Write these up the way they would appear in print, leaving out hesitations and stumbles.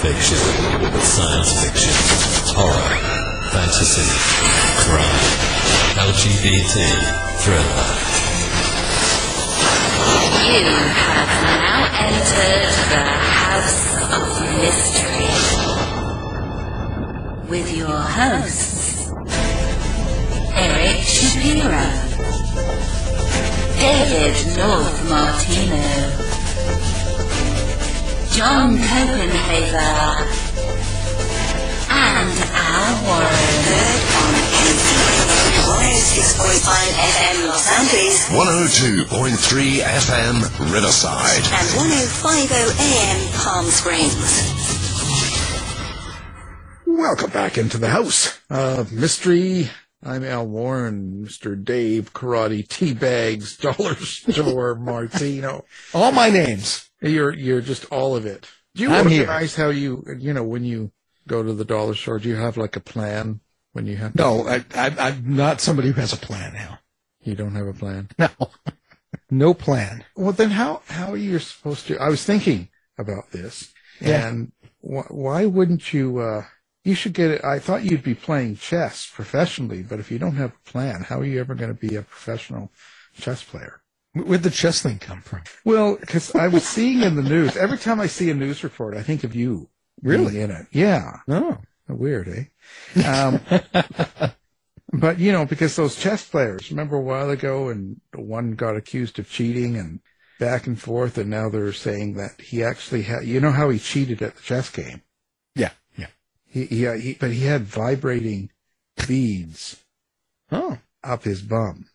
fiction, science fiction, horror, fantasy, crime, LGBT, thriller. You have now entered the House of Mystery with your hosts, Eric Shapiro, David North Martino, John Copenhaver, and Al Warren. Heard on NCAA 106.5 FM Los Angeles, 102.3 FM Riverside, and 105.0 AM Palm Springs. Welcome back into the House of Mystery. I'm Al Warren, Mr. Dave, Karate, Teabags, Dollar Store, Martino. All my names. You're just all of it. Do you organize how when you go to the dollar store, do you have like a plan when you have to? No, I'm not somebody who has a plan now. You don't have a plan? No. No plan. Well, then how are you supposed to? I was thinking about this, and why wouldn't you, you should get it. I thought you'd be playing chess professionally, but if you don't have a plan, how are you ever going to be a professional chess player? Where'd the chess thing come from? Well, because I was seeing in the news, every time I see a news report, I think of you. Really? In it. Yeah. Oh. Weird, eh? But, because those chess players, remember a while ago, and one got accused of cheating and back and forth, and now they're saying that he actually had, you know how he cheated at the chess game? Yeah. But he had vibrating beads up his bum.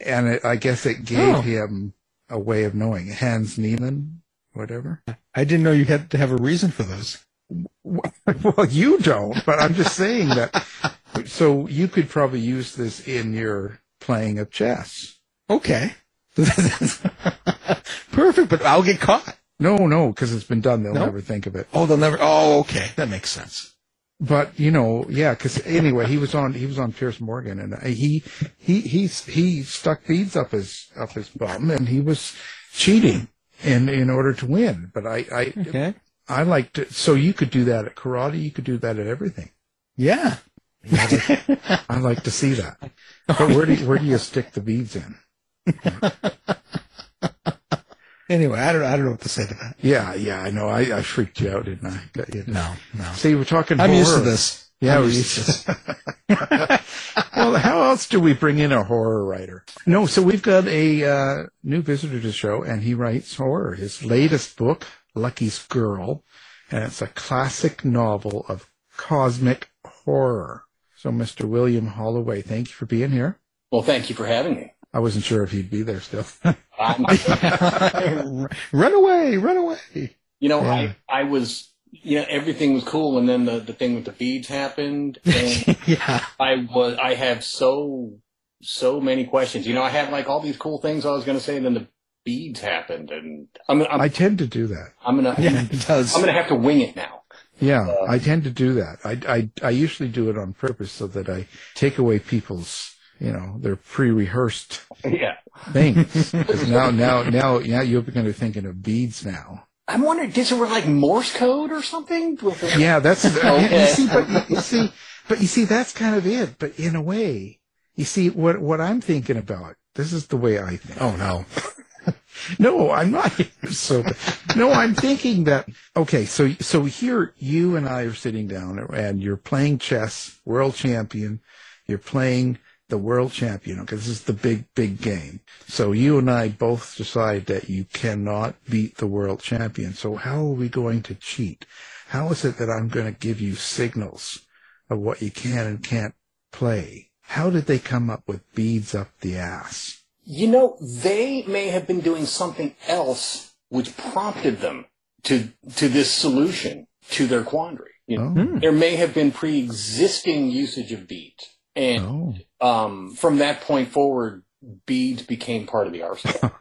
And I guess it gave him a way of knowing. Hans Niemann, whatever. I didn't know you had to have a reason for those. Well, you don't, but I'm just saying that. So you could probably use this in your playing of chess. Okay. Perfect, but I'll get caught. No, because it's been done. They'll never think of it. Oh, they'll never. Oh, okay. That makes sense. But because anyway, he was on Piers Morgan, and he stuck beads up his bum, and he was cheating in order to win. But I liked it. So you could do that at karate. You could do that at everything. Yeah. I like to see that. But where do you stick the beads in? Anyway, I don't know what to say to that. Yeah, I know. I freaked you out, didn't I? No. See, we're talking I'm horror. used to this. Yeah, we're used to this. Well, how else do we bring in a horror writer? No, so we've got a new visitor to the show, and he writes horror. His latest book, Lucky's Girl, and it's a classic novel of cosmic horror. So, Mr. William Holloway, thank you for being here. Well, thank you for having me. I wasn't sure if he'd be there still. Run away. I was, everything was cool, and then the thing with the beads happened. And I have so many questions. I had like all these cool things I was going to say, and then the beads happened, and I tend to do that. It does. I'm going to have to wing it now. Yeah, I tend to do that. I usually do it on purpose so that I take away people's, their pre-rehearsed things. Because now, you're going to be thinking of beads now. I'm wondering, does it work like Morse code or something? Yeah, that's okay. You see, that's kind of it. But in a way, you see what I'm thinking about. This is the way I think. Oh no. No, I'm not. No, I'm thinking that, okay, so here you and I are sitting down and you're playing chess, world champion. You're playing the world champion, because this is the big game. So you and I both decide that you cannot beat the world champion. So how are we going to cheat? How is it that I'm going to give you signals of what you can and can't play? How did they come up with beads up the ass? They may have been doing something else which prompted them to this solution to their quandary. There may have been pre-existing usage of beads. And from that point forward, beads became part of the arsenal.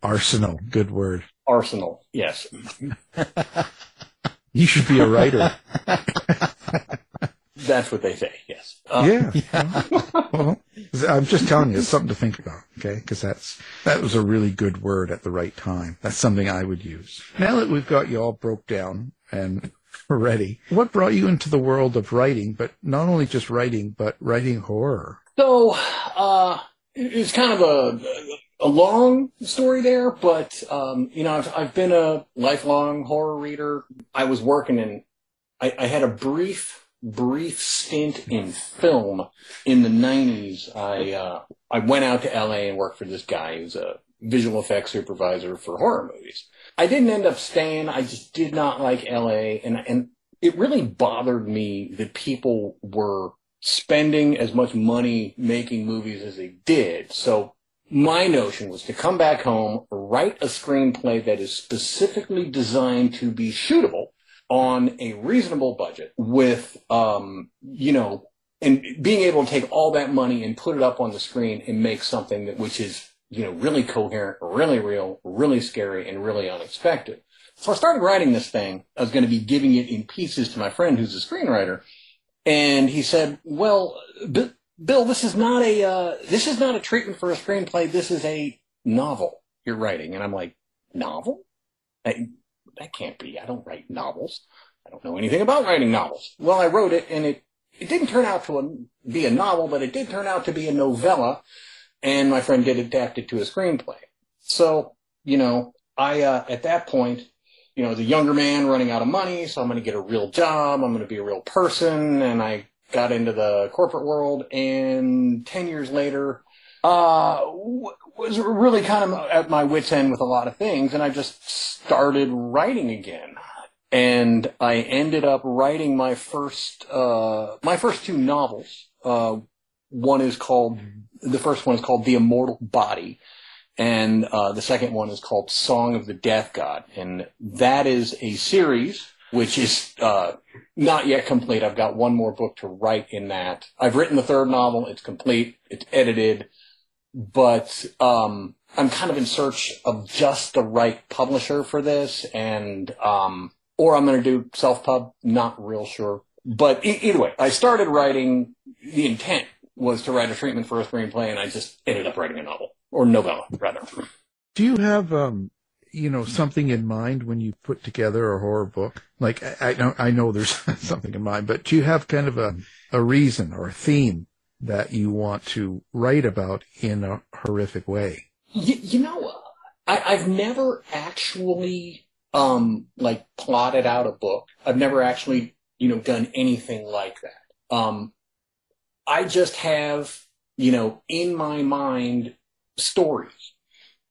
Arsenal, good word. Arsenal, yes. You should be a writer. That's what they say, yes. Yeah. Well, I'm just telling you, it's something to think about, okay? Because that was a really good word at the right time. That's something I would use. Now that we've got you all broke down and ready, what brought you into the world of writing, but not only just writing, but writing horror? So, it's kind of a long story there, but, I've been a lifelong horror reader. I was working I had a brief stint in film in the 90s. I went out to LA and worked for this guy who's a visual effects supervisor for horror movies. I didn't end up staying. I just did not like LA, and it really bothered me that people were spending as much money making movies as they did. So my notion was to come back home, write a screenplay that is specifically designed to be shootable on a reasonable budget with, and being able to take all that money and put it up on the screen and make something which is, really coherent, really real, really scary, and really unexpected. So I started writing this thing. I was going to be giving it in pieces to my friend who's a screenwriter. And he said, well, Bill, this is not a treatment for a screenplay. This is a novel you're writing. And I'm like, novel? That can't be. I don't write novels. I don't know anything about writing novels. Well, I wrote it, and it didn't turn out to be a novel, but it did turn out to be a novella, and my friend did adapt it to a screenplay. So, I, at that point, as a younger man running out of money, so I'm going to get a real job, I'm going to be a real person, and I got into the corporate world, and 10 years later, was really kind of at my wit's end with a lot of things, and I just started writing again. And I ended up writing my first two novels. The first one is called The Immortal Body, and the second one is called Song of the Death God. And that is a series which is not yet complete. I've got one more book to write in that. I've written the third novel. It's complete. It's edited. But I'm kind of in search of just the right publisher for this, and or I'm going to do self-pub, not real sure. But either way, I started writing. The intent was to write a treatment for a screenplay, and I just ended up writing a novel, or novella, rather. Do you have, something in mind when you put together a horror book? Like, I know there's something in mind, but do you have kind of a reason or a theme that you want to write about in a horrific way? I've never actually, plotted out a book. I've never actually, done anything like that. I just have, in my mind, stories.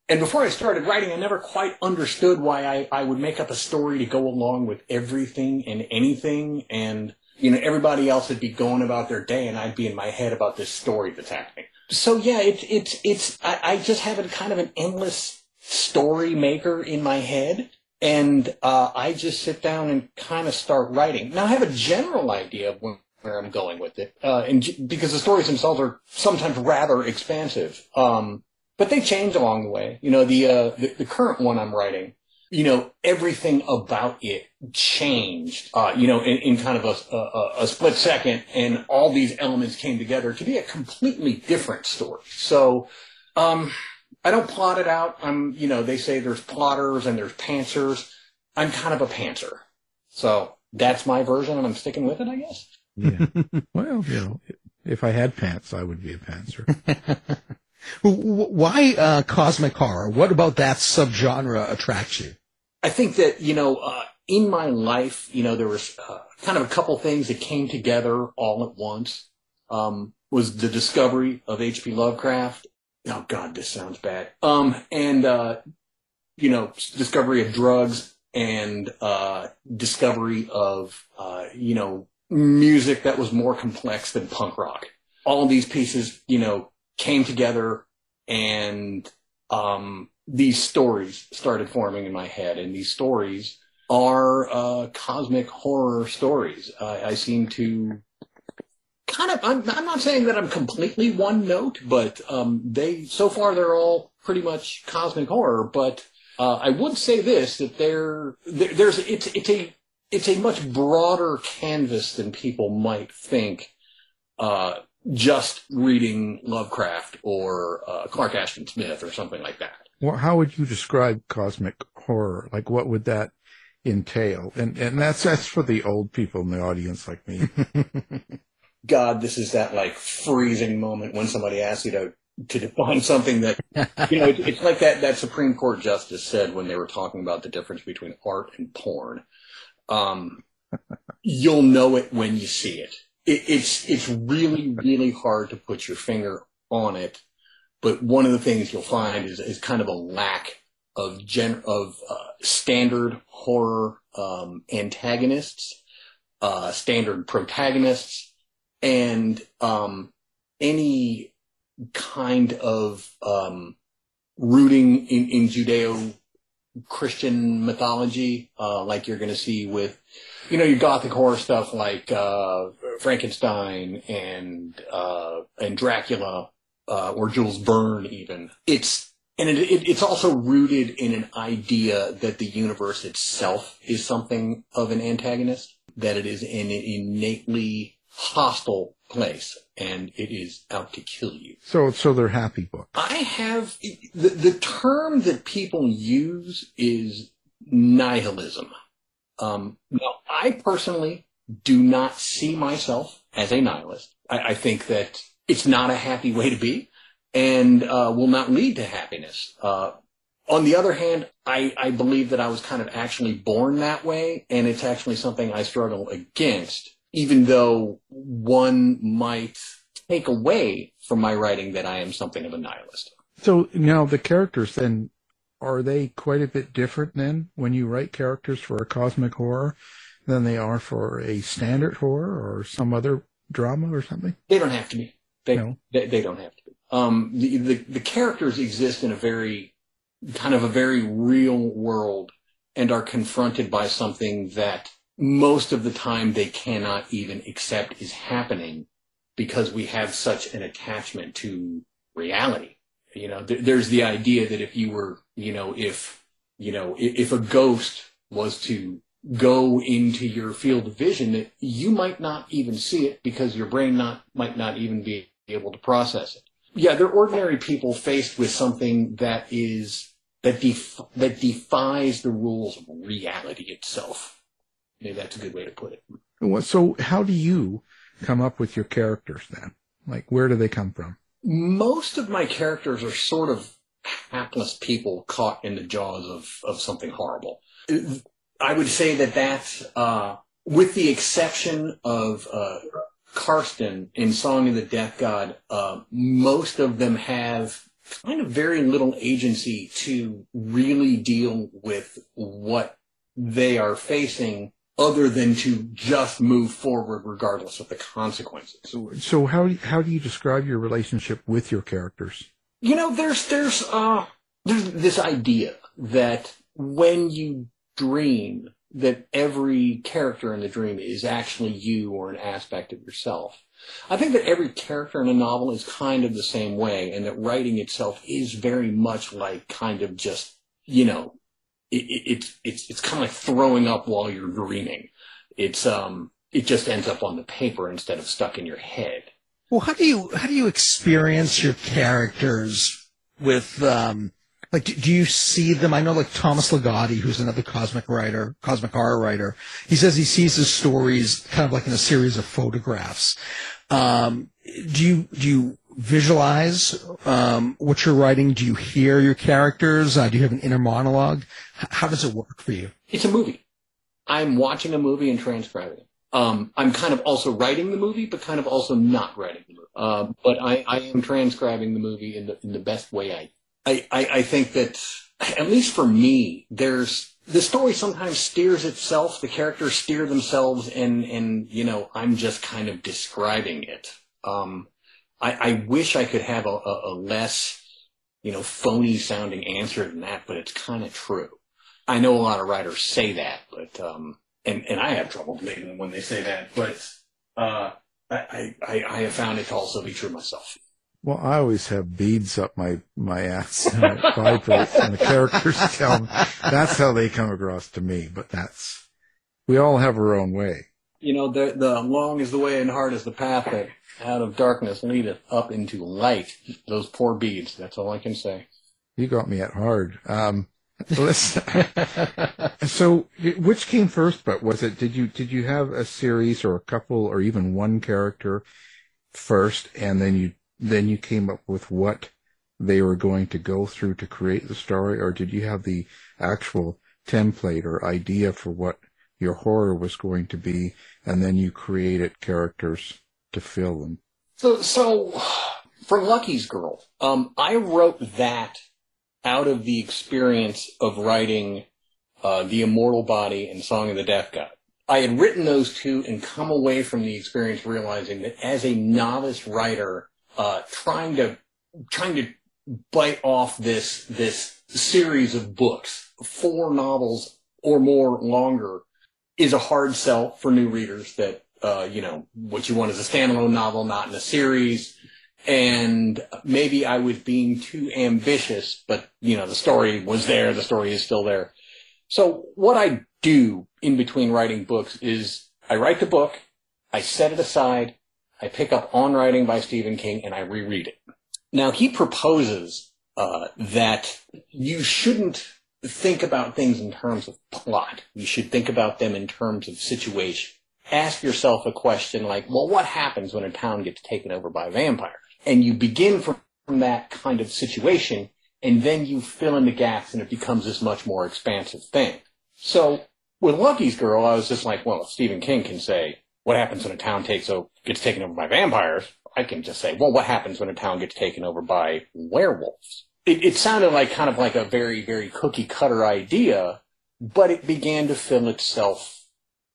And before I started writing, I never quite understood why I would make up a story to go along with everything and anything, and everybody else would be going about their day, and I'd be in my head about this story that's happening. So yeah, I just have a kind of an endless story maker in my head, and I just sit down and kind of start writing. Now I have a general idea of where I'm going with it, because the stories themselves are sometimes rather expansive, but they change along the way. The current one I'm writing, everything about it changed, in kind of a split second, and all these elements came together to be a completely different story. So, I don't plot it out. They say there's plotters and there's pantsers. I'm kind of a pantser. So that's my version, and I'm sticking with it, I guess. Yeah. Well, if I had pants, I would be a pantser. Why cosmic horror? What about that subgenre attracts you? I think that, in my life, there was kind of a couple things that came together all at once. Was the discovery of H.P. Lovecraft. Oh, God, this sounds bad. Discovery of drugs and discovery of, music that was more complex than punk rock. All these pieces, came together, and these stories started forming in my head, and these stories are cosmic horror stories. I seem to kind of, I'm not saying that I'm completely one note, but so far they're all pretty much cosmic horror. But I would say this, that it's a much broader canvas than people might think just reading Lovecraft or Clark Ashton Smith or something like that. Well, how would you describe cosmic horror? Like, what would that entail? And that's for the old people in the audience like me. God, this is that like freezing moment when somebody asks you to define something that, it's like that Supreme Court justice said when they were talking about the difference between art and porn. You'll know it when you see it. It's really, really hard to put your finger on it. But one of the things you'll find is kind of a lack of standard horror antagonists, standard protagonists, and any kind of rooting in Judeo-Christian mythology, like you're going to see with, your gothic horror stuff like Frankenstein and Dracula, or Jules Verne even. It's also rooted in an idea that the universe itself is something of an antagonist, that it is an innately hostile place, and it is out to kill you. So they're happy books. I have, the term that people use is nihilism. Now, I personally do not see myself as a nihilist. I think that it's not a happy way to be, and will not lead to happiness. On the other hand, I believe that I was kind of actually born that way, and it's actually something I struggle against, even though one might take away from my writing that I am something of a nihilist. So now the characters then, are they quite a bit different then when you write characters for a cosmic horror than they are for a standard horror or some other drama or something? They don't have to be. They don't have to be. The characters exist in a very real world and are confronted by something that most of the time they cannot even accept is happening because we have such an attachment to reality. There's the idea that if you were, if a ghost was to go into your field of vision, that you might not even see it because your brain might not even be able to process it. Yeah, they're ordinary people faced with something that defies the rules of reality itself. Maybe that's a good way to put it. So how do you come up with your characters then? Like, where do they come from? Most of my characters are sort of hapless people caught in the jaws of something horrible. I would say that's, with the exception of Karsten in Song of the Death God, most of them have kind of very little agency to really deal with what they are facing, other than to just move forward regardless of the consequences. So how do you describe your relationship with your characters? There's this idea that when you dream, that every character in the dream is actually you or an aspect of yourself. I think that every character in a novel is kind of the same way, and that writing itself is very much like kind of just, it's kind of like throwing up while you're dreaming. It just ends up on the paper instead of stuck in your head. Well, how do you experience your characters with, do you see them? I know, like Thomas Ligotti, who's another cosmic horror writer, he says he sees his stories kind of like in a series of photographs. Do you visualize what you're writing? Do you hear your characters? Do you have an inner monologue? How does it work for you? It's a movie. I'm watching a movie and transcribing it. I'm kind of also writing the movie, but kind of also not writing the movie. But I am transcribing the movie in the best way I think that, at least for me, the story sometimes steers itself, the characters steer themselves, and I'm just kind of describing it. I wish I could have a less, phony sounding answer than that, but it's kind of true. I know a lot of writers say that, but, and I have trouble believing them when they say that, but, I have found it to also be true myself. Well, I always have beads up my ass and it vibrates, and the characters tell me that's how they come across to me. But we all have our own way. The long is the way and hard is the path Out of darkness leadeth up into light. Those poor beads. That's all I can say. You got me at hard. So, which came first? But was it? Did you have a series or a couple or even one character first, and then you came up with what they were going to go through to create the story, or did you have the actual template or idea for what your horror was going to be, and then you created characters to fill them? So for Lucky's Girl, I wrote that out of the experience of writing The Immortal Body and Song of the Death God. I had written those two and come away from the experience realizing that as a novice writer, trying to bite off this series of books, 4 novels or more longer, is a hard sell for new readers. That what you want is a standalone novel, not in a series. And maybe I was being too ambitious, but, the story was there. The story is still there. So what I do in between writing books is I write the book, I set it aside, I pick up On Writing by Stephen King, and I reread it. Now, he proposes that you shouldn't think about things in terms of plot. You should think about them in terms of situation. Ask yourself a question like, well, what happens when a town gets taken over by vampires? And you begin from that kind of situation, and then you fill in the gaps, and it becomes this much more expansive thing. So with Lucky's Girl, I was just like, well, if Stephen King can say, what happens when a town gets taken over by vampires, I can just say, well, what happens when a town gets taken over by werewolves? It sounded like kind of like a very, very cookie-cutter idea, but it began to fill itself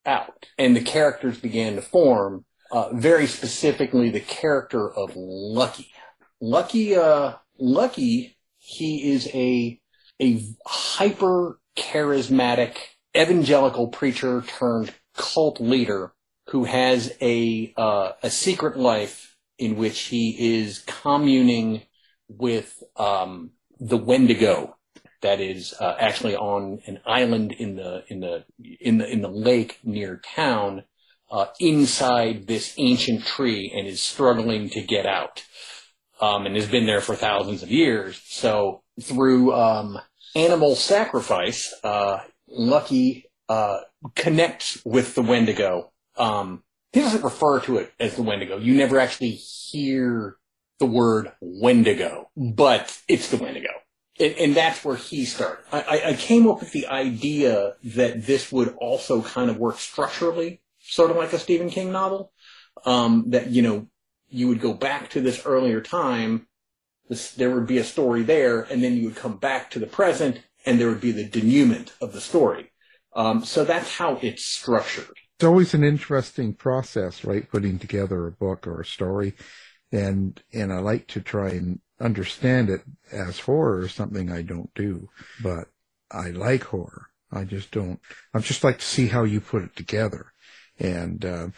out, and the characters began to form. Very specifically, the character of Lucky. Lucky, he is a hyper charismatic evangelical preacher turned cult leader who has a secret life in which he is communing with the Wendigo that is actually on an island in the lake near town. Inside this ancient tree and is struggling to get out, and has been there for thousands of years. So through animal sacrifice, Lucky connects with the Wendigo. He doesn't refer to it as the Wendigo. You never actually hear the word Wendigo, but it's the Wendigo. And that's where he started. I came up with the idea that this would also kind of work structurally, sort of like a Stephen King novel, that, you would go back to this earlier time, there would be a story there, and then you would come back to the present, and there would be the denouement of the story. So that's how it's structured. It's always an interesting process, right, putting together a book or a story, and I like to try and understand it as horror, something I don't do, but I like horror. I just like to see how you put it together. And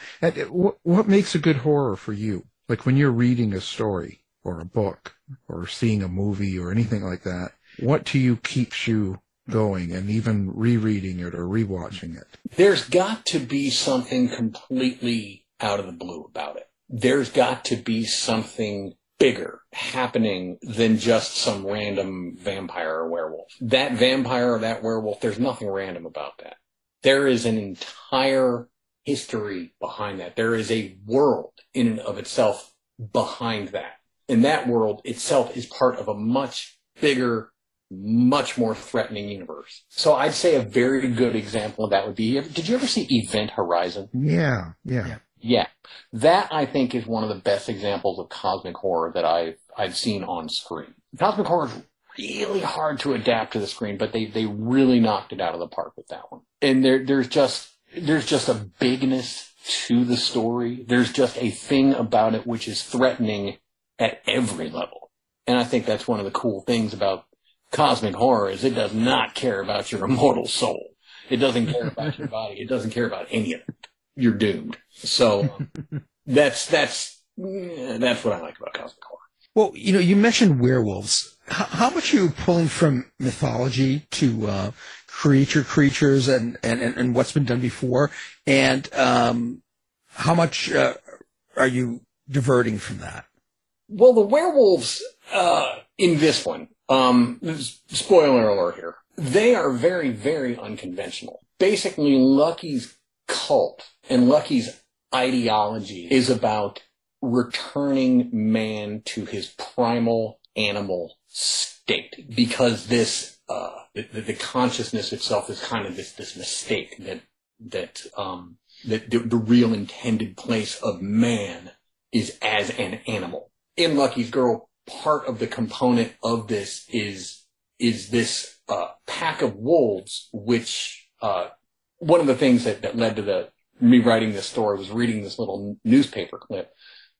what makes a good horror for you? Like when you're reading a story or a book or seeing a movie or anything like that, what to you keeps you going and even rereading it or rewatching it? There's got to be something completely out of the blue about it. There's got to be something bigger happening than just some random vampire or werewolf. That vampire or that werewolf, there's nothing random about that. There is an entire history behind that. There is a world in and of itself behind that. And that world itself is part of a much bigger, much more threatening universe. So I'd say a very good example of that would be, did you ever see Event Horizon? Yeah. That, I think, is one of the best examples of cosmic horror that I've seen on screen. Cosmic horror is really hard to adapt to the screen, but they really knocked it out of the park with that one. And there's just a bigness to the story. There's just a thing about it which is threatening at every level. And I think that's one of the cool things about cosmic horror is it does not care about your immortal soul. It doesn't care about your body. It doesn't care about any of it. You're doomed. So that's what I like about cosmic horror. Well, you mentioned werewolves. How much are you pulling from mythology to creatures and what's been done before? And how much are you diverting from that? Well, the werewolves in this one, spoiler alert here, they are very, very unconventional. Basically, Lucky's cult and Lucky's ideology is about returning man to his primal animal state, because this the consciousness itself is kind of this mistake that the real intended place of man is as an animal. In Lucky's Girl, part of the component of this is this pack of wolves, which one of the things that led to me writing this story was reading this little newspaper clip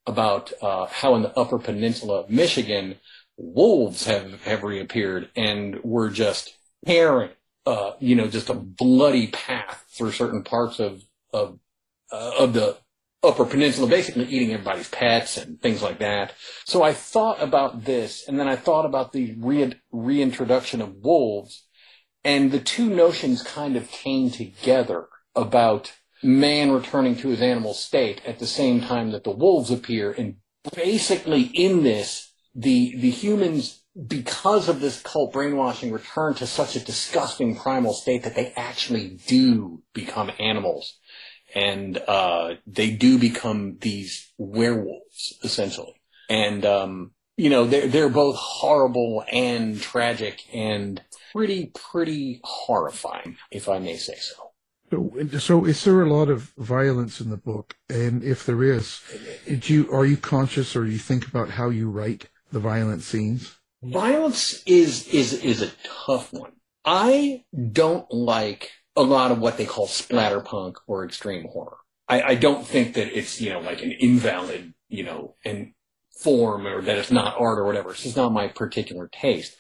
about how in the Upper Peninsula of Michigan, wolves have reappeared and were just tearing, just a bloody path through certain parts of the Upper Peninsula, basically eating everybody's pets and things like that. So I thought about this, and then I thought about the reintroduction of wolves, and the two notions kind of came together about man returning to his animal state at the same time that the wolves appear. And basically in this, the humans, because of this cult brainwashing, return to such a disgusting primal state that they actually do become animals. And they do become these werewolves, essentially. And, they're both horrible and tragic and pretty horrifying, if I may say so. So is there a lot of violence in the book? And if there is, are you conscious, or do you think about how you write the violent scenes? Violence is a tough one. I don't like a lot of what they call splatterpunk or extreme horror. I don't think that it's, like an invalid, and form, or that it's not art or whatever. It's just not my particular taste.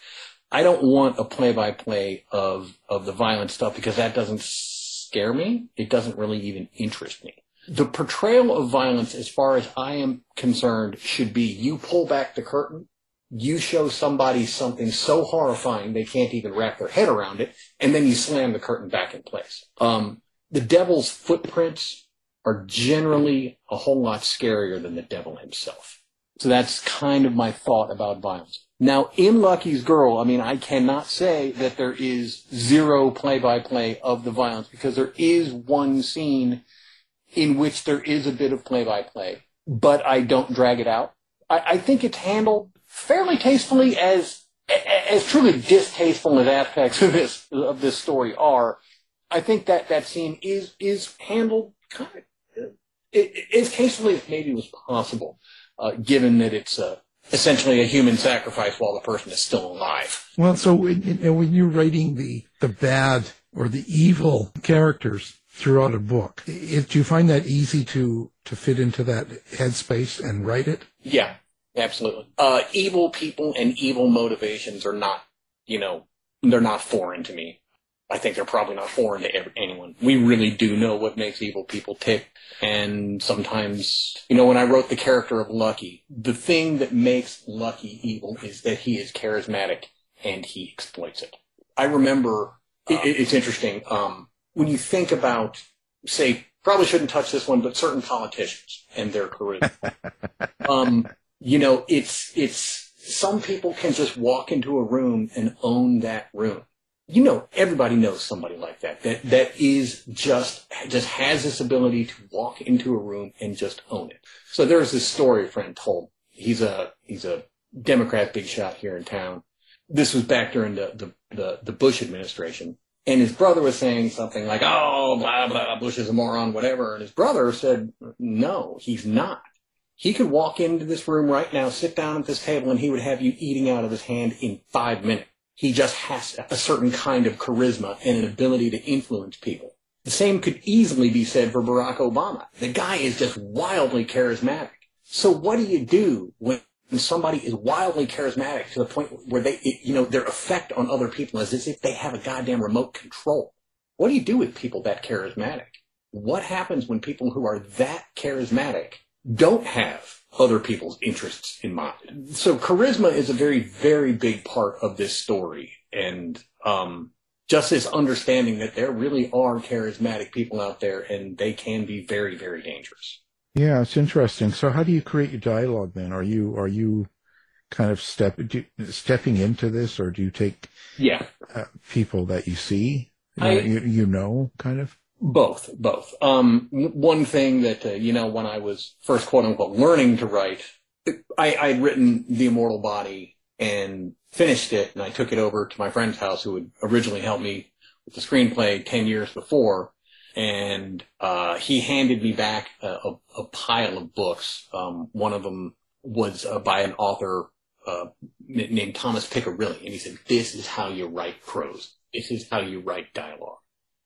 I don't want a play-by-play of the violent stuff, because that doesn't scare me. It doesn't really even interest me. The portrayal of violence, as far as I am concerned, should be you pull back the curtain, you show somebody something so horrifying they can't even wrap their head around it, and then you slam the curtain back in place. The devil's footprints are generally a whole lot scarier than the devil himself. So that's kind of my thought about violence. Now, in Lucky's Girl, I cannot say that there is zero play-by-play of the violence, because there is one scene in which there is a bit of play-by-play, but I don't drag it out. I think it's handled fairly tastefully, as truly distasteful as aspects of this story are. I think that scene is handled kind of as tastefully as maybe was possible, given that it's essentially a human sacrifice while the person is still alive. Well, so when you're writing the bad or the evil characters throughout a book, do you find that easy to fit into that headspace and write it? Yeah, absolutely. Evil people and evil motivations are not, they're not foreign to me. I think they're probably not foreign to anyone. We really do know what makes evil people tick. And sometimes, when I wrote the character of Lucky, the thing that makes Lucky evil is that he is charismatic and he exploits it. I remember, it's interesting, when you think about, say, probably shouldn't touch this one, but certain politicians and their charisma. It's some people can just walk into a room and own that room. Everybody knows somebody like that is just has this ability to walk into a room and just own it. So there's this story a friend told. He's a Democrat big shot here in town. This was back during the Bush administration. And his brother was saying something like, oh, blah, blah, Bush is a moron, whatever. And his brother said, no, he's not. He could walk into this room right now, sit down at this table, and he would have you eating out of his hand in 5 minutes. He just has a certain kind of charisma and an ability to influence people. The same could easily be said for Barack Obama. The guy is just wildly charismatic. So what do you do when somebody is wildly charismatic to the point where their effect on other people is as if they have a goddamn remote control? What do you do with people that charismatic? What happens when people who are that charismatic don't have other people's interests in mind? So charisma is a very, very big part of this story. And just this understanding that there really are charismatic people out there, and they can be very, very dangerous. Yeah, it's interesting. So how do you create your dialogue then? Are you kind of stepping into this, or do you take Yeah. people that you see, kind of? Both. One thing that, when I was first quote unquote learning to write, I'd written The Immortal Body and finished it, and I took it over to my friend's house who had originally helped me with the screenplay 10 years before. And he handed me back a pile of books. One of them was by an author named Thomas Piccarilli. And he said, this is how you write prose. This is how you write dialogue.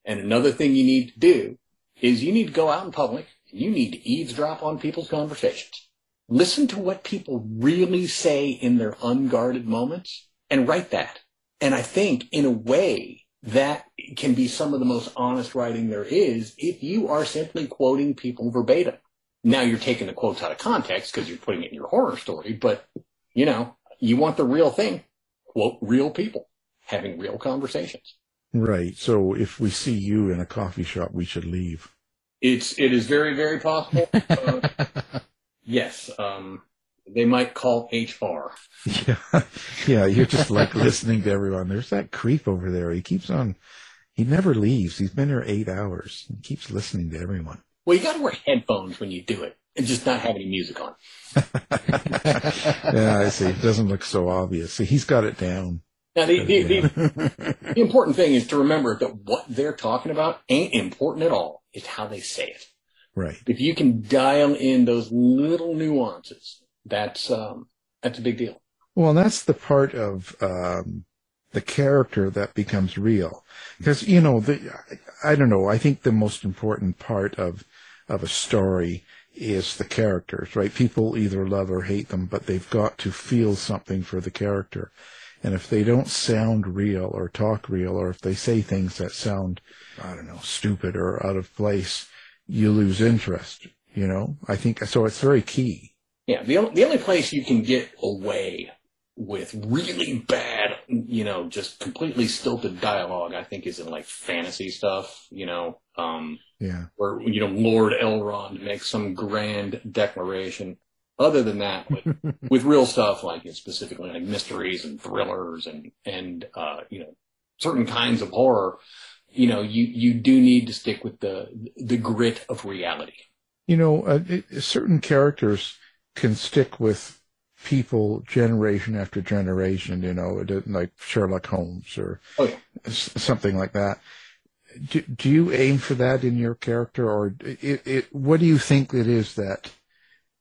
And another thing you need to do is you need to go out in public. And you need to eavesdrop on people's conversations. Listen to what people really say in their unguarded moments and write that. And I think, in a way, that can be some of the most honest writing there is if you are simply quoting people verbatim. Now you're taking the quotes out of context because you're putting it in your horror story, but, you want the real thing. Quote real people having real conversations. Right. So if we see you in a coffee shop, we should leave. It is very, very possible. Yes. They might call HR. Yeah. You're just like listening to everyone. There's that creep over there. He never leaves. He's been here 8 hours. He keeps listening to everyone. Well, you got to wear headphones when you do it and just not have any music on. Yeah, I see. It doesn't look so obvious. See, he's got it down. Now, the important thing is to remember that what they're talking about ain't important at all. It's how they say it. Right. If you can dial in those little nuances, that's a big deal. Well, that's the part of the character that becomes real. Because, I don't know, I think the most important part of a story is the characters, right? People either love or hate them, but they've got to feel something for the character. And if they don't sound real or talk real, or if they say things that sound, I don't know, stupid or out of place, you lose interest, I think so. It's very key. Yeah. The only place you can get away with really bad, just completely stilted dialogue, I think, is in like fantasy stuff, where, Lord Elrond makes some grand declaration. Other than that, with real stuff like specifically like mysteries and thrillers and certain kinds of horror, you do need to stick with the grit of reality. Certain characters can stick with people generation after generation, like Sherlock Holmes or something like that. Do you aim for that in your character, or what do you think it is that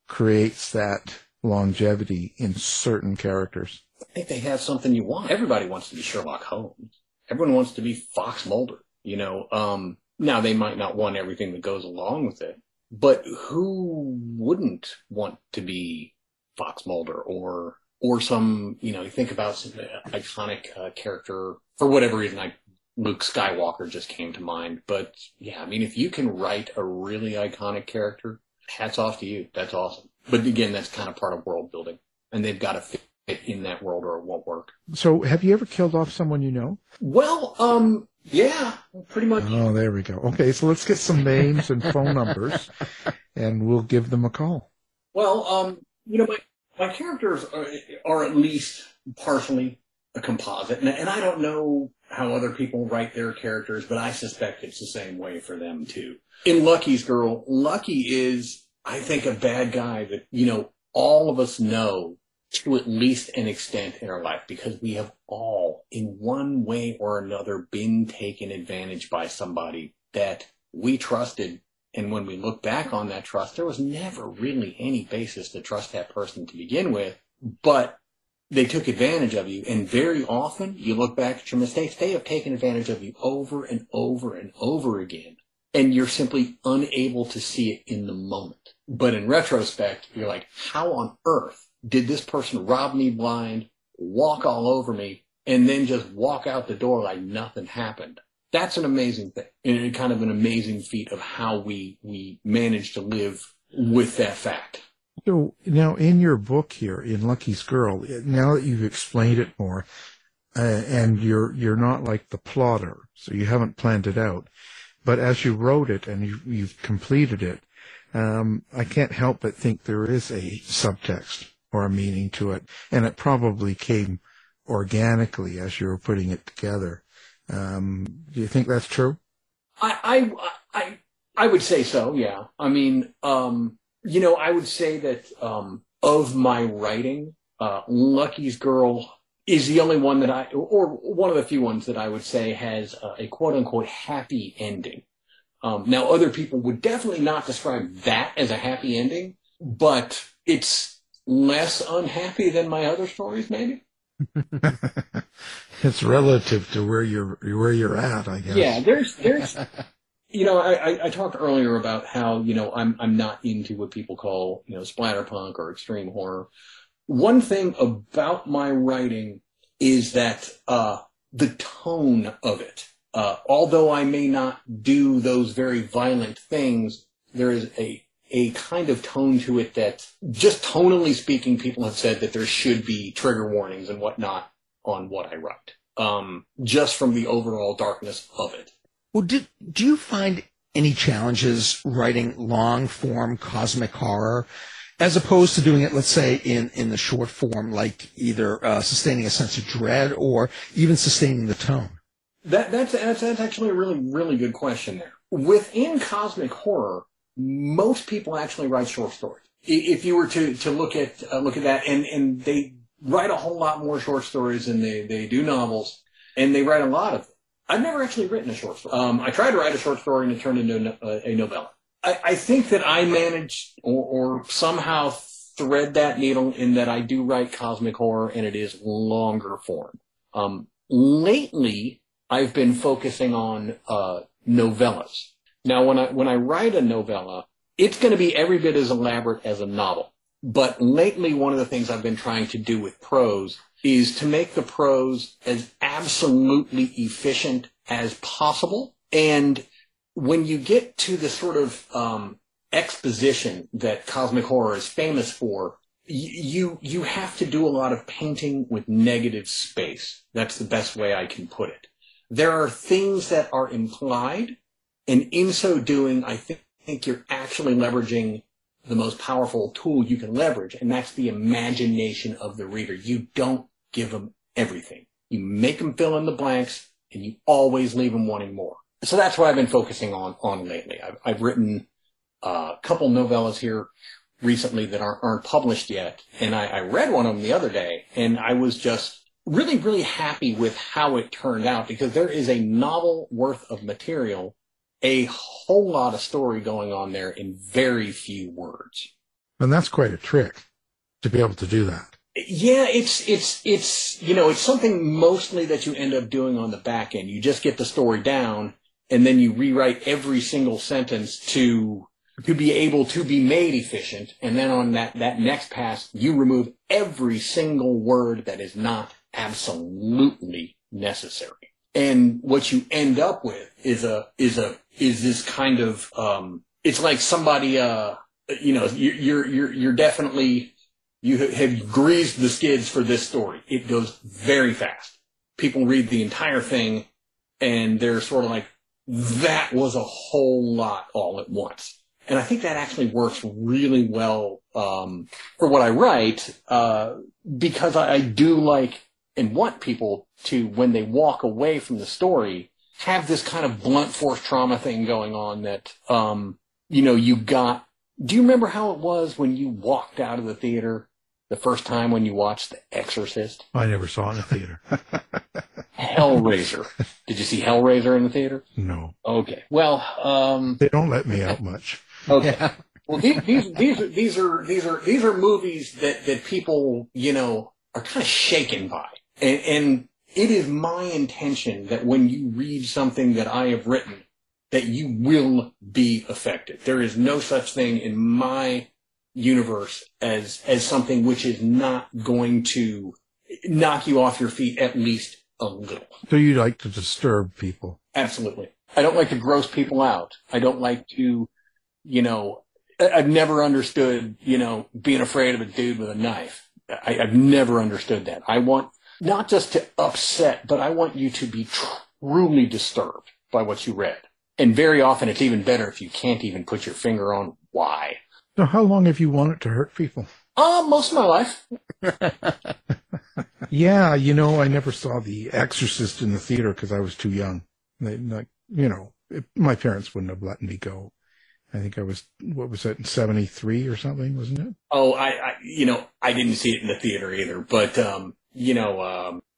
creates that longevity in certain characters? I think they have something you want. Everybody wants to be Sherlock Holmes. Everyone wants to be Fox Mulder, Now, they might not want everything that goes along with it, but who wouldn't want to be Fox Mulder or some, you think about some iconic character, for whatever reason, Luke Skywalker just came to mind. But yeah, if you can write a really iconic character, hats off to you. That's awesome. But again, that's kind of part of world building, and they've got to fit in that world or it won't work. So have you ever killed off someone you know? Well, yeah, pretty much. Oh, there we go. Okay, so let's get some names and phone numbers, and we'll give them a call. Well, my characters are at least partially a composite, and I don't know how other people write their characters, but I suspect it's the same way for them too. In Lucky's Girl, Lucky is, I think, a bad guy that, all of us know to at least an extent in our life, because we have all, in one way or another, been taken advantage by somebody that we trusted. And when we look back on that trust, there was never really any basis to trust that person to begin with, but they took advantage of you. And very often, you look back at your mistakes, they have taken advantage of you over and over and over again. And you're simply unable to see it in the moment. But in retrospect, you're like, how on earth did this person rob me blind, walk all over me, and then just walk out the door like nothing happened? That's an amazing thing, and kind of an amazing feat of how we managed to live with that fact. So now in your book here, in Lucky's Girl, now that you've explained it more, and you're not like the plotter, so you haven't planned it out, but as you wrote it and you've completed it, I can't help but think there is a subtext or a meaning to it, and it probably came organically as you were putting it together. Do you think that's true? I would say so, yeah. I mean, I would say that of my writing, Lucky's Girl is the only one that or one of the few ones that I would say has a quote-unquote happy ending. Now, other people would definitely not describe that as a happy ending, but it's less unhappy than my other stories, maybe. It's relative to where you're at, I guess. Yeah, there's I talked earlier about how, I'm not into what people call, splatterpunk or extreme horror. One thing about my writing is that the tone of it, although I may not do those very violent things, there is a kind of tone to it that, just tonally speaking, people have said that there should be trigger warnings and whatnot on what I write, just from the overall darkness of it. Well, do you find any challenges writing long-form cosmic horror, as opposed to doing it, let's say, in the short form, like either sustaining a sense of dread or even sustaining the tone? That's actually a really, really good question there. Within cosmic horror, most people actually write short stories. If you were to look at that, and they write a whole lot more short stories than they do novels, and they write a lot of them. I've never actually written a short story. I tried to write a short story and it turned into a novella. I think that I managed or somehow thread that needle in that I do write cosmic horror and it is longer form. Lately, I've been focusing on novellas. Now, when I write a novella, it's going to be every bit as elaborate as a novel. But lately, one of the things I've been trying to do with prose is to make the prose as absolutely efficient as possible. And when you get to the sort of exposition that cosmic horror is famous for, you have to do a lot of painting with negative space. That's the best way I can put it. There are things that are implied, and in so doing, I think you're actually leveraging the most powerful tool you can leverage, and that's the imagination of the reader. You don't give them everything. You make them fill in the blanks, and you always leave them wanting more. So that's what I've been focusing on lately. I've written a couple novellas here recently that aren't published yet, and I read one of them the other day, and I was just really, really happy with how it turned out, because there is a novel worth of material, a whole lot of story going on there in very few words. And that's quite a trick to be able to do that. Yeah, it's something mostly that you end up doing on the back end. You just get the story down, and then you rewrite every single sentence to be able to be made efficient. And then on that next pass, you remove every single word that is not absolutely necessary. And what you end up with is this kind of it's like somebody you're definitely, you have greased the skids for this story. It goes very fast. People read the entire thing and they're sort of like, that was a whole lot all at once. And I think that actually works really well for what I write, because I do like and want people to, when they walk away from the story, have this kind of blunt force trauma thing going on that, you got. Do you remember how it was when you walked out of the theater the first time when you watched The Exorcist? I never saw it in the theater. Hellraiser. Did you see Hellraiser in the theater? No. Okay. Well, they don't let me out much. Okay. Yeah. Well, these are movies that people, are kind of shaken by. And it is my intention that when you read something that I have written, that you will be affected. There is no such thing in my universe as something which is not going to knock you off your feet at least a little. So you like to disturb people? Absolutely. I don't like to gross people out. I don't like to, I've never understood, being afraid of a dude with a knife. I've never understood that. I want not just to upset, but I want you to be truly disturbed by what you read. And very often it's even better if you can't even put your finger on why. So how long have you wanted to hurt people? Most of my life. Yeah, you know, I never saw The Exorcist in the theater because I was too young. My parents wouldn't have let me go. I think I was, what was that, in 73 or something, wasn't it? Oh, I didn't see it in the theater either, but,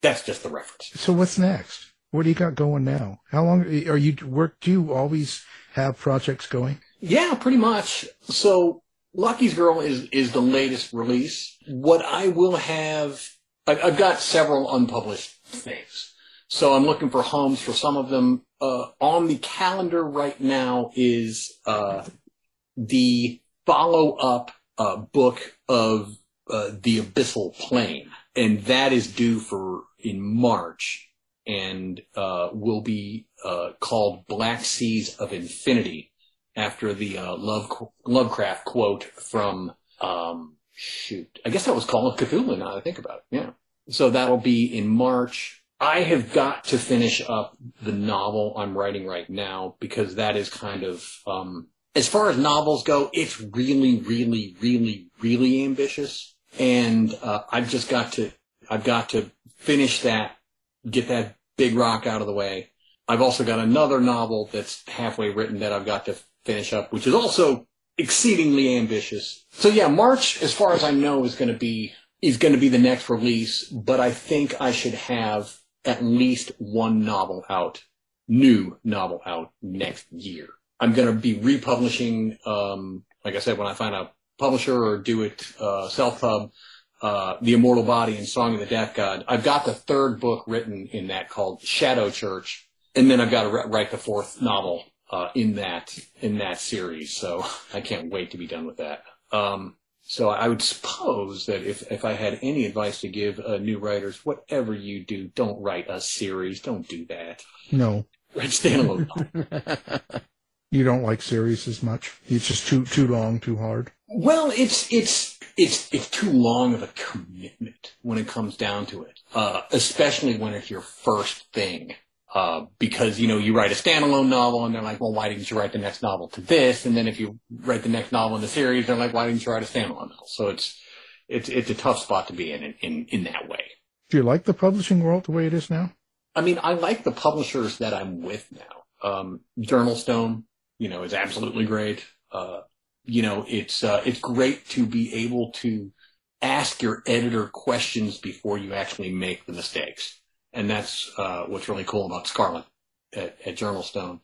that's just the reference. So what's next? What do you got going now? How long do you always have projects going? Yeah, pretty much. So Lucky's Girl is the latest release. What I will have, I've got several unpublished things. So I'm looking for homes for some of them. On the calendar right now is the follow-up book of The Abyssal Plane. And that is due in March and will be called Black Seas of Infinity, after the Lovecraft quote from, I guess that was Call of Cthulhu, now that I think about it, yeah. So that'll be in March. I have got to finish up the novel I'm writing right now, because that is kind of, as far as novels go, it's really, really, really, really ambitious. And I've got to finish that, get that big rock out of the way. I've also got another novel that's halfway written that I've got to finish up, which is also exceedingly ambitious. So yeah, March, as far as I know, is going to be the next release, but I think I should have at least one new novel out next year. I'm going to be republishing, like I said, when I find a publisher or do it self-pub, The Immortal Body and Song of the Death God. I've got the third book written in that called Shadow Church, and then I've got to write the fourth novel in that series. So I can't wait to be done with that. So I would suppose that if I had any advice to give new writers, whatever you do, don't write a series. Don't do that. No. Write standalone. You don't like series as much? It's just too long, too hard? Well, it's too long of a commitment when it comes down to it, especially when it's your first thing. Because, you write a standalone novel and they're like, well, why didn't you write the next novel to this? And then if you write the next novel in the series, they're like, why didn't you write a standalone novel? So it's a tough spot to be in that way. Do you like the publishing world the way it is now? I mean, I like the publishers that I'm with now. Journalstone, is absolutely great. It's great to be able to ask your editor questions before you actually make the mistakes. And that's what's really cool about Scarlet at Journalstone.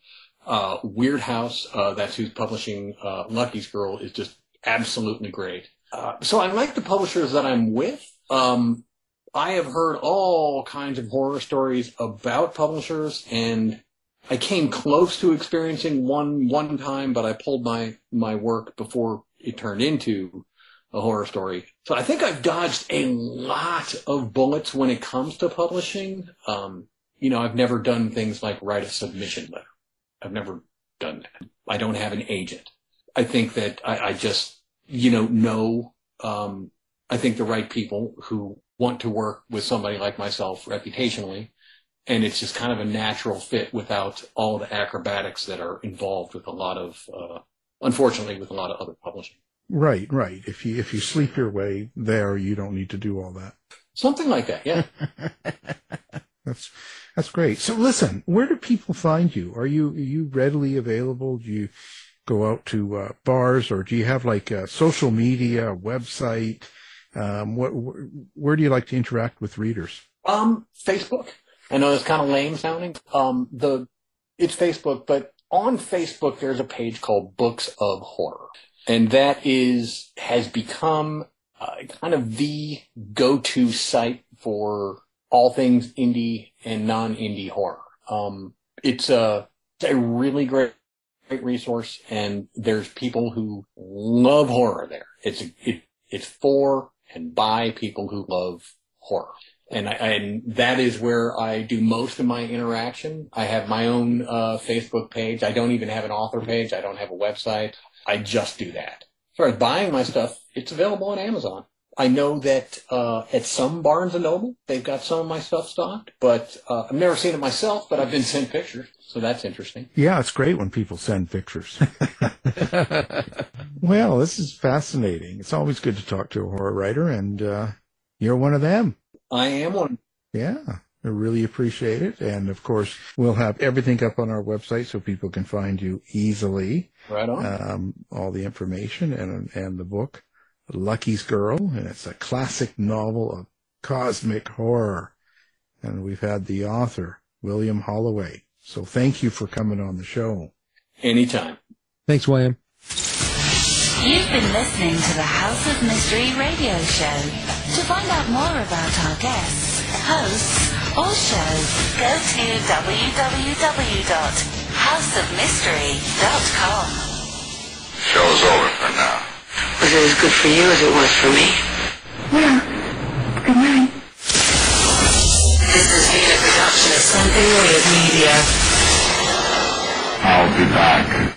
Weird House, that's who's publishing Lucky's Girl, is just absolutely great. So I like the publishers that I'm with. I have heard all kinds of horror stories about publishers, and I came close to experiencing one time, but I pulled my work before it turned into a horror story. So I think I've dodged a lot of bullets when it comes to publishing. I've never done things like write a submission letter. I've never done that. I don't have an agent. I think that I just, know, I think the right people who want to work with somebody like myself reputationally, and it's just kind of a natural fit without all the acrobatics that are involved with unfortunately, with a lot of other publishing. Right. If you sleep your way there, you don't need to do all that. Something like that, yeah. That's great. So listen, where do people find you? Are you readily available? Do you go out to bars, or do you have like a social media, a website? Where do you like to interact with readers? Facebook. I know that's kind of lame sounding. It's Facebook, but on Facebook there's a page called Books of Horror. And that has become kind of the go-to site for all things indie and non-indie horror. It's a really great resource, and there's people who love horror there. It's for and by people who love horror. And that is where I do most of my interaction. I have my own Facebook page. I don't even have an author page. I don't have a website. I just do that. As far as buying my stuff, it's available on Amazon. I know that at some Barnes & Noble, they've got some of my stuff stocked, but I've never seen it myself, but I've been sent pictures. So that's interesting. Yeah, it's great when people send pictures. Well, this is fascinating. It's always good to talk to a horror writer, and you're one of them. I am one. Yeah, I really appreciate it. And, of course, we'll have everything up on our website so people can find you easily. Right on. All the information and the book, Lucky's Girl, and it's a classic novel of cosmic horror. And we've had the author, William Holloway. So thank you for coming on the show. Anytime. Thanks, William. You've been listening to the House of Mystery radio show. To find out more about our guests, hosts, or shows, go to www.houseofmystery.com. Show's over for now. Was it as good for you as it was for me? Well, good night. This has been a production of Something Weird Media. I'll be back.